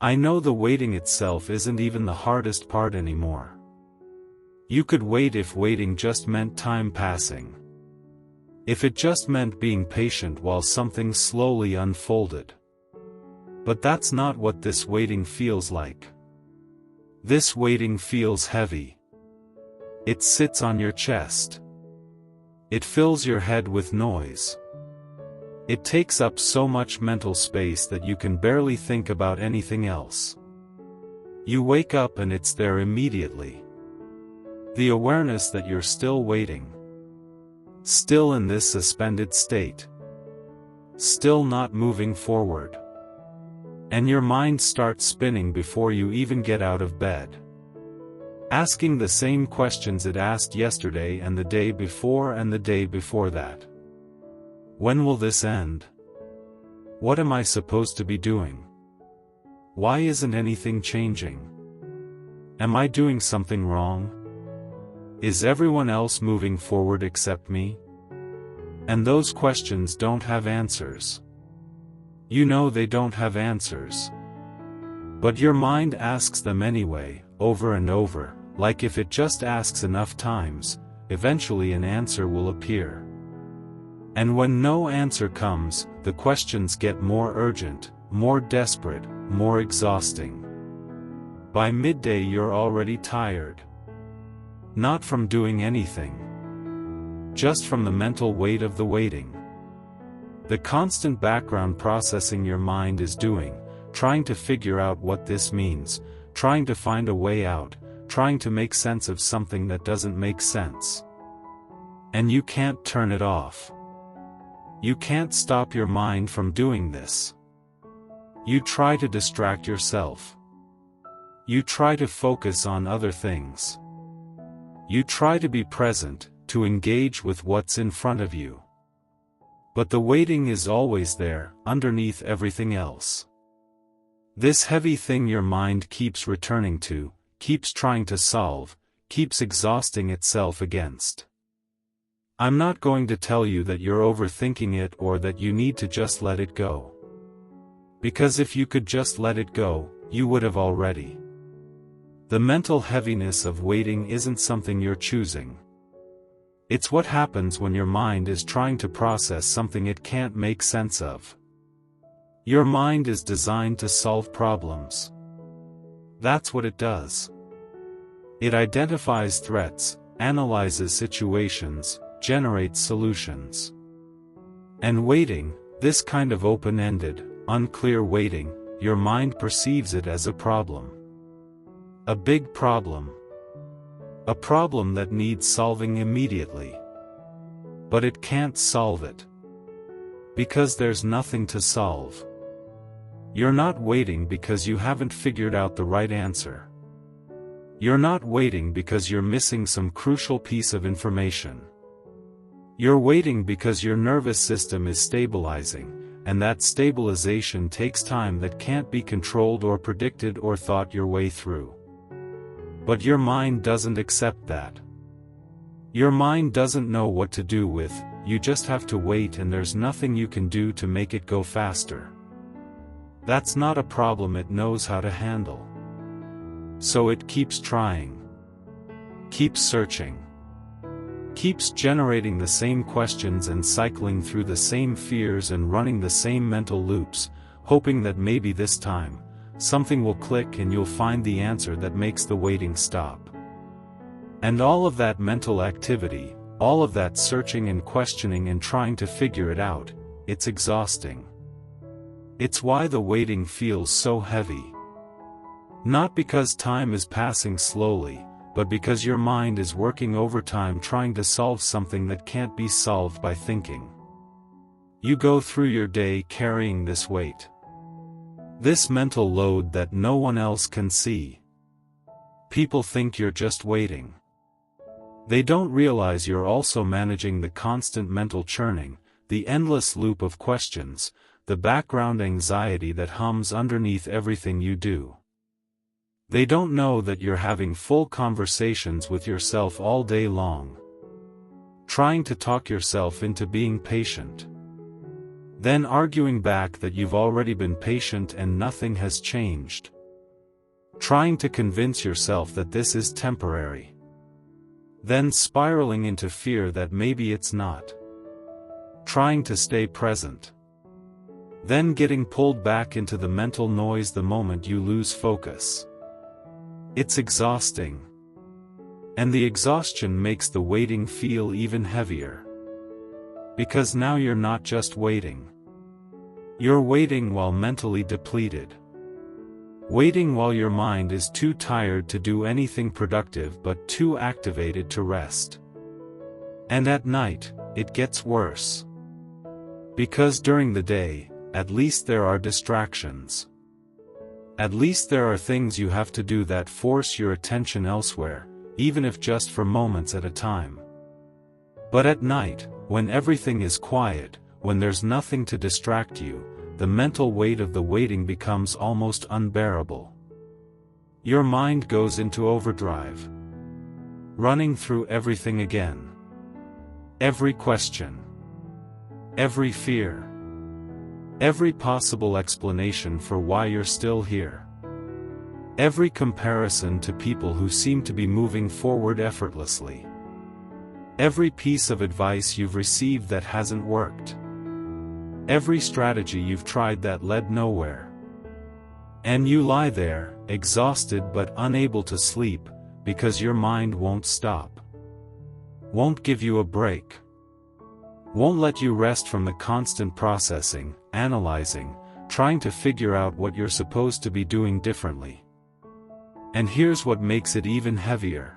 I know the waiting itself isn't even the hardest part anymore. You could wait if waiting just meant time passing. If it just meant being patient while something slowly unfolded. But that's not what this waiting feels like. This waiting feels heavy. It sits on your chest. It fills your head with noise. It takes up so much mental space that you can barely think about anything else. You wake up and it's there immediately. The awareness that you're still waiting. Still in this suspended state. Still not moving forward. And your mind starts spinning before you even get out of bed. Asking the same questions it asked yesterday and the day before and the day before that. When will this end? What am I supposed to be doing? Why isn't anything changing? Am I doing something wrong? Is everyone else moving forward except me? And those questions don't have answers. You know they don't have answers. But your mind asks them anyway, over and over, like if it just asks enough times, eventually an answer will appear. And when no answer comes, the questions get more urgent, more desperate, more exhausting. By midday you're already tired. Not from doing anything. Just from the mental weight of the waiting. The constant background processing your mind is doing, trying to figure out what this means, trying to find a way out, trying to make sense of something that doesn't make sense. And you can't turn it off. You can't stop your mind from doing this. You try to distract yourself. You try to focus on other things. You try to be present, to engage with what's in front of you. But the waiting is always there, underneath everything else. This heavy thing your mind keeps returning to, keeps trying to solve, keeps exhausting itself against. I'm not going to tell you that you're overthinking it or that you need to just let it go. Because if you could just let it go, you would have already. The mental heaviness of waiting isn't something you're choosing. It's what happens when your mind is trying to process something it can't make sense of. Your mind is designed to solve problems. That's what it does. It identifies threats, analyzes situations, generates solutions. And waiting, this kind of open-ended, unclear waiting, your mind perceives it as a problem. A big problem. A problem that needs solving immediately. But it can't solve it. Because there's nothing to solve. You're not waiting because you haven't figured out the right answer. You're not waiting because you're missing some crucial piece of information. You're waiting because your nervous system is stabilizing, and that stabilization takes time that can't be controlled or predicted or thought your way through. But your mind doesn't accept that. Your mind doesn't know what to do with, you just have to wait and there's nothing you can do to make it go faster. That's not a problem it knows how to handle. So it keeps trying. Keeps searching. Keeps generating the same questions and cycling through the same fears and running the same mental loops, hoping that maybe this time, something will click and you'll find the answer that makes the waiting stop. And all of that mental activity, all of that searching and questioning and trying to figure it out, it's exhausting. It's why the waiting feels so heavy. Not because time is passing slowly, but because your mind is working overtime trying to solve something that can't be solved by thinking. You go through your day carrying this weight. This mental load that no one else can see. People think you're just waiting. They don't realize you're also managing the constant mental churning, the endless loop of questions, the background anxiety that hums underneath everything you do. They don't know that you're having full conversations with yourself all day long. Trying to talk yourself into being patient. Then arguing back that you've already been patient and nothing has changed. Trying to convince yourself that this is temporary. Then spiraling into fear that maybe it's not. Trying to stay present. Then getting pulled back into the mental noise the moment you lose focus. It's exhausting. And the exhaustion makes the waiting feel even heavier. Because now you're not just waiting. You're waiting while mentally depleted. Waiting while your mind is too tired to do anything productive but too activated to rest. And at night, it gets worse. Because during the day, at least there are distractions. At least there are things you have to do that force your attention elsewhere, even if just for moments at a time. But at night, when everything is quiet, when there's nothing to distract you, the mental weight of the waiting becomes almost unbearable. Your mind goes into overdrive. Running through everything again. Every question. Every fear. Every possible explanation for why you're still here. Every comparison to people who seem to be moving forward effortlessly. Every piece of advice you've received that hasn't worked. Every strategy you've tried that led nowhere. And you lie there, exhausted but unable to sleep, because your mind won't stop. Won't give you a break. Won't let you rest from the constant processing, analyzing, trying to figure out what you're supposed to be doing differently. And here's what makes it even heavier.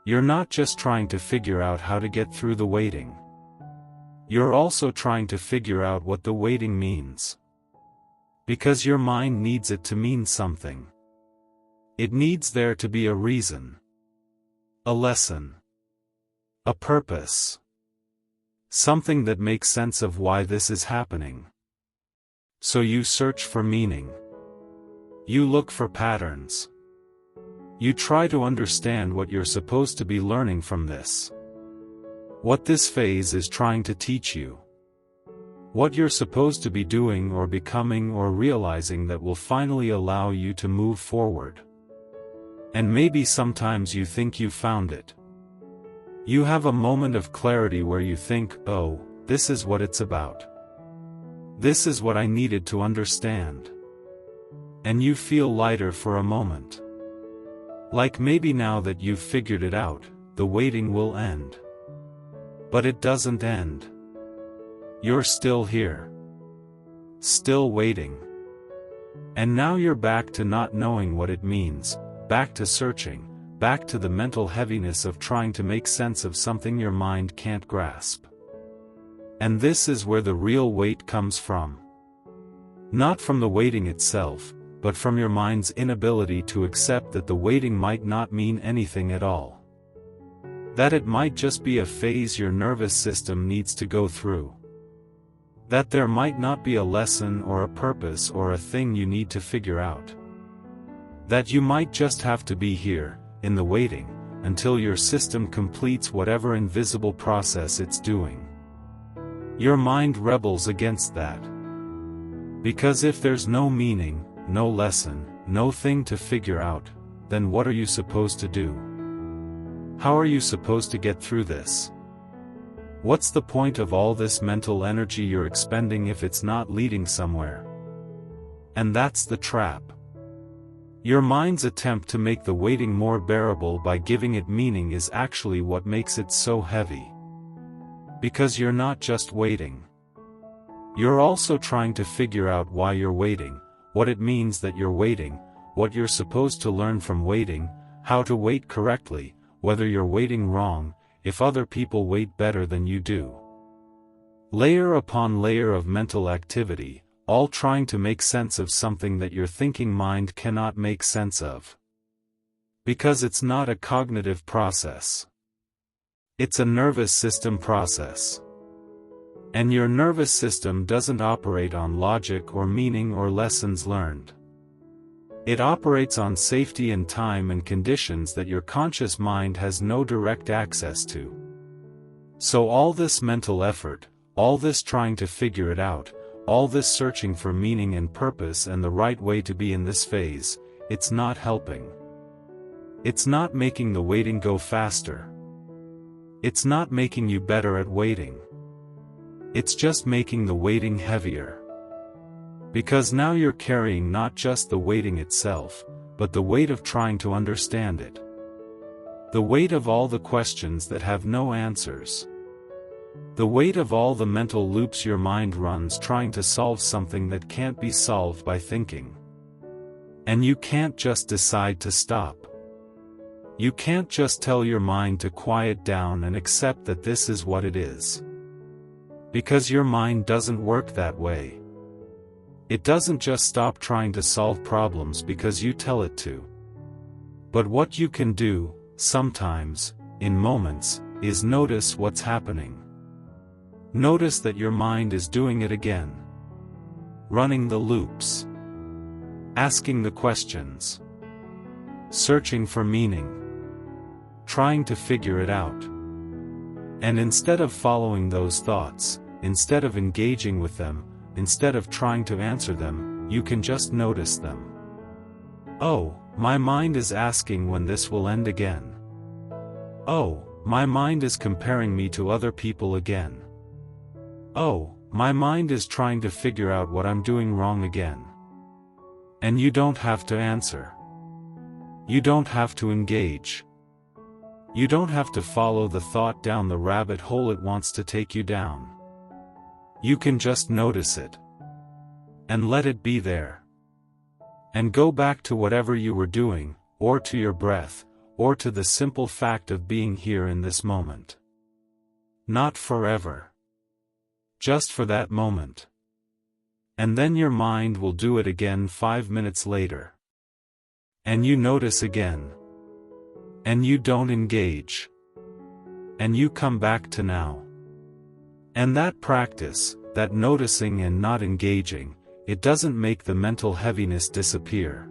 You're not just trying to figure out how to get through the waiting. You're also trying to figure out what the waiting means. Because your mind needs it to mean something. It needs there to be a reason. A lesson. A purpose. Something that makes sense of why this is happening. So you search for meaning. You look for patterns. You try to understand what you're supposed to be learning from this. What this phase is trying to teach you. What you're supposed to be doing or becoming or realizing that will finally allow you to move forward. And maybe sometimes you think you found it. You have a moment of clarity where you think, oh, this is what it's about. This is what I needed to understand. And you feel lighter for a moment. Like maybe now that you've figured it out, the waiting will end. But it doesn't end. You're still here. Still waiting. And now you're back to not knowing what it means, back to searching, back to the mental heaviness of trying to make sense of something your mind can't grasp. And this is where the real weight comes from. Not from the waiting itself, but from your mind's inability to accept that the waiting might not mean anything at all. That it might just be a phase your nervous system needs to go through. That there might not be a lesson or a purpose or a thing you need to figure out. That you might just have to be here, in the waiting, until your system completes whatever invisible process it's doing. Your mind rebels against that. Because if there's no meaning, no lesson, no thing to figure out, then what are you supposed to do? How are you supposed to get through this? What's the point of all this mental energy you're expending if it's not leading somewhere? And that's the trap. Your mind's attempt to make the waiting more bearable by giving it meaning is actually what makes it so heavy. Because you're not just waiting. You're also trying to figure out why you're waiting, what it means that you're waiting, what you're supposed to learn from waiting, how to wait correctly, whether you're waiting wrong, if other people wait better than you do. Layer upon layer of mental activity, all trying to make sense of something that your thinking mind cannot make sense of. Because it's not a cognitive process. It's a nervous system process. And your nervous system doesn't operate on logic or meaning or lessons learned. It operates on safety and time and conditions that your conscious mind has no direct access to. So all this mental effort, all this trying to figure it out, all this searching for meaning and purpose and the right way to be in this phase, it's not helping. It's not making the waiting go faster. It's not making you better at waiting. It's just making the waiting heavier. Because now you're carrying not just the waiting itself, but the weight of trying to understand it. The weight of all the questions that have no answers. The weight of all the mental loops your mind runs trying to solve something that can't be solved by thinking. And you can't just decide to stop. You can't just tell your mind to quiet down and accept that this is what it is. Because your mind doesn't work that way. It doesn't just stop trying to solve problems because you tell it to. But what you can do, sometimes, in moments, is notice what's happening. Notice that your mind is doing it again. Running the loops. Asking the questions. Searching for meaning. Trying to figure it out. And instead of following those thoughts, instead of engaging with them, instead of trying to answer them, you can just notice them. Oh, my mind is asking when this will end again. Oh, my mind is comparing me to other people again. Oh, my mind is trying to figure out what I'm doing wrong again. And you don't have to answer. You don't have to engage. You don't have to follow the thought down the rabbit hole it wants to take you down. You can just notice it. And let it be there. And go back to whatever you were doing, or to your breath, or to the simple fact of being here in this moment. Not forever. Just for that moment. And then your mind will do it again 5 minutes later. And you notice again. And you don't engage. And you come back to now. And that practice, that noticing and not engaging, it doesn't make the mental heaviness disappear.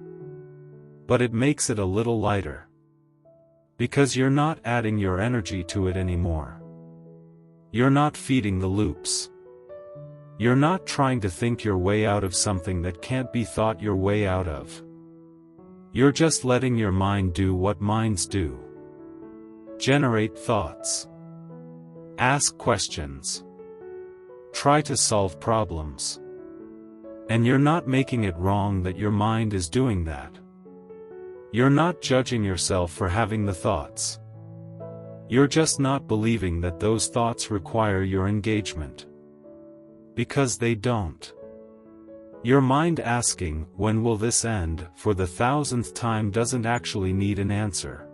But it makes it a little lighter. Because you're not adding your energy to it anymore. You're not feeding the loops. You're not trying to think your way out of something that can't be thought your way out of. You're just letting your mind do what minds do. Generate thoughts. Ask questions. Try to solve problems. And you're not making it wrong that your mind is doing that. You're not judging yourself for having the thoughts. You're just not believing that those thoughts require your engagement. Because they don't. Your mind asking, when will this end, for the 1000th time doesn't actually need an answer.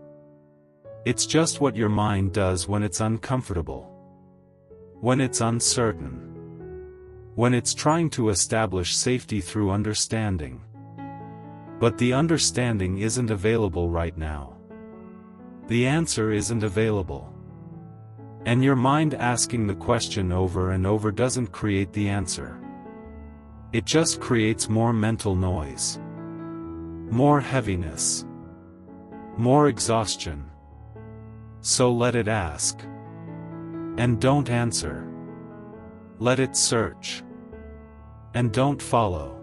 It's just what your mind does when it's uncomfortable. When it's uncertain. When it's trying to establish safety through understanding. But the understanding isn't available right now. The answer isn't available. And your mind asking the question over and over doesn't create the answer. It just creates more mental noise. More heaviness. More exhaustion. So let it ask. And don't answer. Let it search. And don't follow.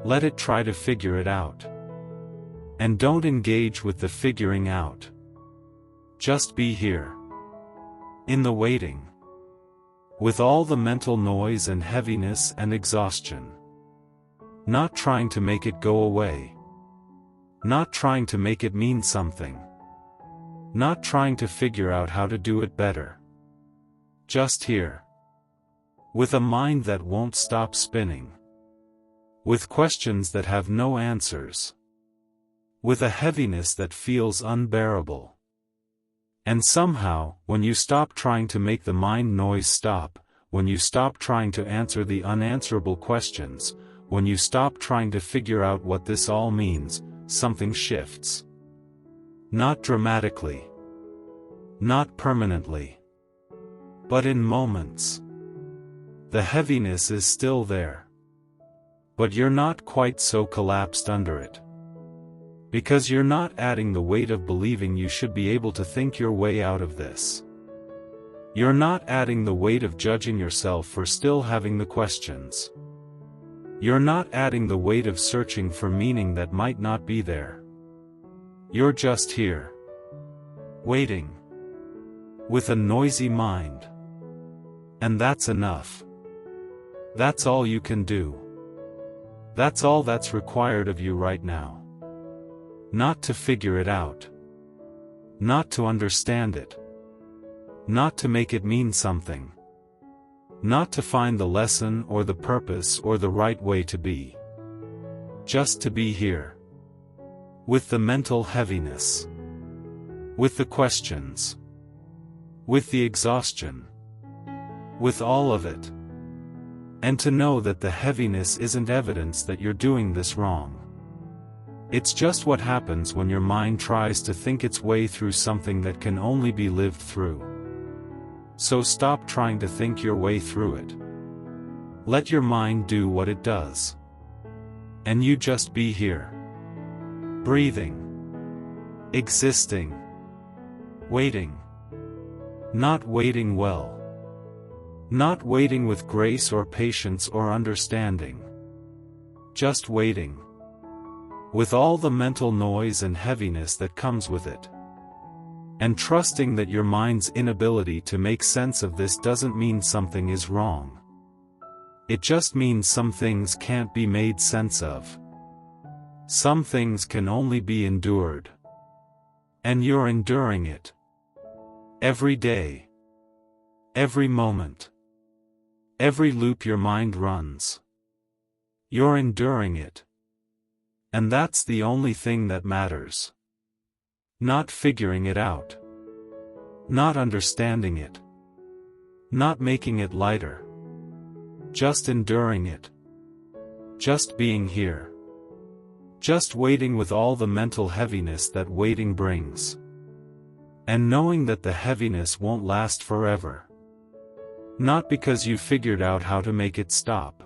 Let it try to figure it out. And don't engage with the figuring out. Just be here. In the waiting. With all the mental noise and heaviness and exhaustion. Not trying to make it go away. Not trying to make it mean something. Not trying to figure out how to do it better. Just here. With a mind that won't stop spinning. With questions that have no answers. With a heaviness that feels unbearable. And somehow, when you stop trying to make the mind noise stop, when you stop trying to answer the unanswerable questions, when you stop trying to figure out what this all means, something shifts. Not dramatically. Not permanently. But in moments. The heaviness is still there. But you're not quite so collapsed under it. Because you're not adding the weight of believing you should be able to think your way out of this. You're not adding the weight of judging yourself for still having the questions. You're not adding the weight of searching for meaning that might not be there. You're just here. Waiting. With a noisy mind. And that's enough. That's all you can do. That's all that's required of you right now. Not to figure it out. Not to understand it. Not to make it mean something. Not to find the lesson or the purpose or the right way to be. Just to be here. With the mental heaviness. With the questions. With the exhaustion. With all of it. And to know that the heaviness isn't evidence that you're doing this wrong. It's just what happens when your mind tries to think its way through something that can only be lived through. So stop trying to think your way through it. Let your mind do what it does. And you just be here. Breathing. Existing. Waiting. Not waiting well. Not waiting with grace or patience or understanding. Just waiting. With all the mental noise and heaviness that comes with it. And trusting that your mind's inability to make sense of this doesn't mean something is wrong. It just means some things can't be made sense of. Some things can only be endured. And you're enduring it. Every day. Every moment. Every loop your mind runs. You're enduring it. And that's the only thing that matters. Not figuring it out. Not understanding it. Not making it lighter. Just enduring it. Just being here. Just waiting with all the mental heaviness that waiting brings. And knowing that the heaviness won't last forever. Not because you figured out how to make it stop.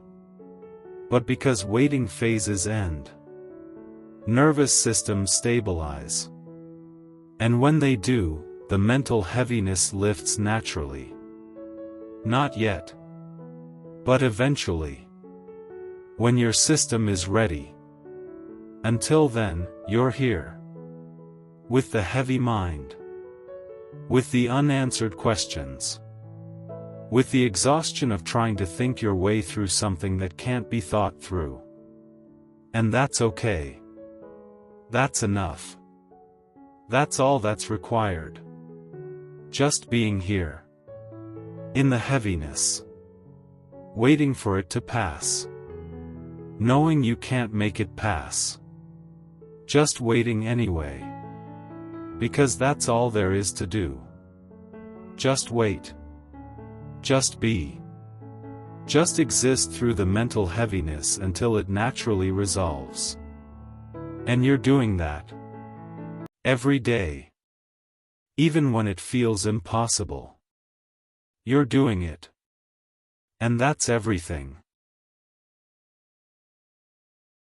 But because waiting phases end. Nervous systems stabilize. And when they do, the mental heaviness lifts naturally. Not yet. But eventually. When your system is ready. Until then, you're here. With the heavy mind. With the unanswered questions. With the exhaustion of trying to think your way through something that can't be thought through. And that's okay. That's enough. That's all that's required. Just being here. In the heaviness. Waiting for it to pass. Knowing you can't make it pass. Just waiting anyway. Because that's all there is to do. Just wait. Just be. Just exist through the mental heaviness until it naturally resolves. And you're doing that. Every day. Even when it feels impossible. You're doing it. And that's everything.